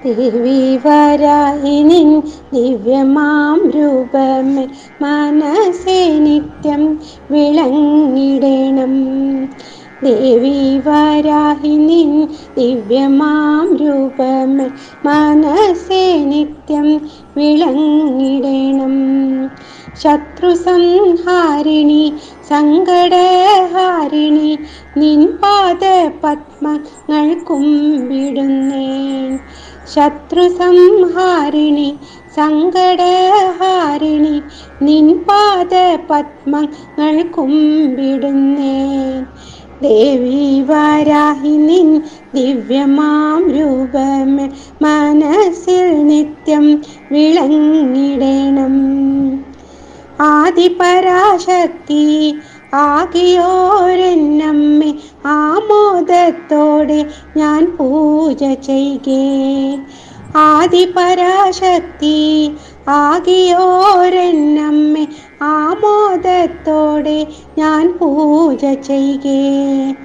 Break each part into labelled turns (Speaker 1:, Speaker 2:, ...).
Speaker 1: ദേവി വരാഹിനിൻ ദിവ്യമാം രൂപമേ മനസ്സേ നിത്യം വിളങ്ങിടണം. ദേവി വരാഹിനിൻ ദിവ്യമാം രൂപമേ മനസ്സേ നിത്യം വിളങ്ങിടണം. ശത്രു സംഹാരിണി സങ്കടഹാരിണി നിൻ പാദ പത്മങ്ങൾ കുമ്പിടുന്നേൻ. ശത്രു സംഹാരിണി സങ്കടഹാരിണി നിൻ പാദ പത്മങ്ങൾ കുമ്പിടുന്നേൻ. ദേവി വരാഹിനിൻ ദിവ്യമാം രൂപമേ മനസ്സിൽ നിത്യം വിളങ്ങിടണം. ആദിപരാശക്തി ആകിയോരെന്നമ്മേ ആമോദത്തോടെ ഞാൻ പൂജ ചെയ്യേ. ആദിപരാശക്തി ആകിയോരെന്നമ്മേ ആമോദത്തോടെ ഞാൻ പൂജ ചെയ്യേ.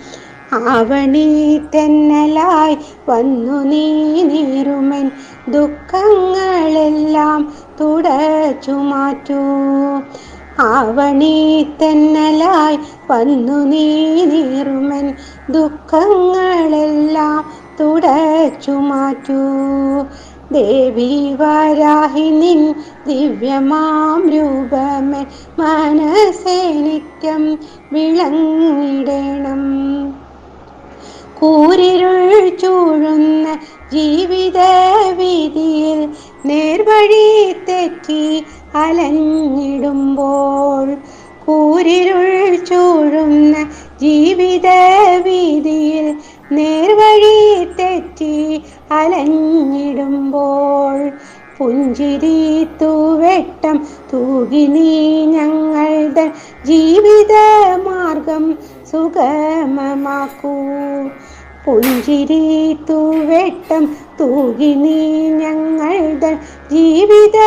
Speaker 1: ആവണി തെന്നലായി വന്നു നീ നീറുമെൻ ദുഃഖങ്ങളെല്ലാം തുടച്ചു മാറ്റൂ. ആവണി തെന്നലായി വന്നു നീ നീറുമെൻ ദുഃഖങ്ങളെല്ലാം തുടച്ചു മാറ്റൂ. ദേവി വരാഹിനിൻ ദിവ്യമാം രൂപമേ മനസ്സേ നിത്യം വിളങ്ങിടണം. കൂരിരുൾ ചൂഴുന്ന ജീവിത വീതിയിൽ നേർവഴി തെറ്റി അലഞ്ഞിടുമ്പോൾ, കൂരിരുൾ ചൂഴുന്ന ജീവിത വീതിയിൽ നേർവഴി തെറ്റി അലഞ്ഞിടുമ്പോൾ, പുഞ്ചിരി തൂവെട്ടം തൂകി നീ ഞങ്ങളുടെ ജീവിത മാർഗം സുഗമമാക്കൂ. പുഞ്ചിരി തൂവെട്ടം തൂകി നീ ഞങ്ങളുടെ ജീവിത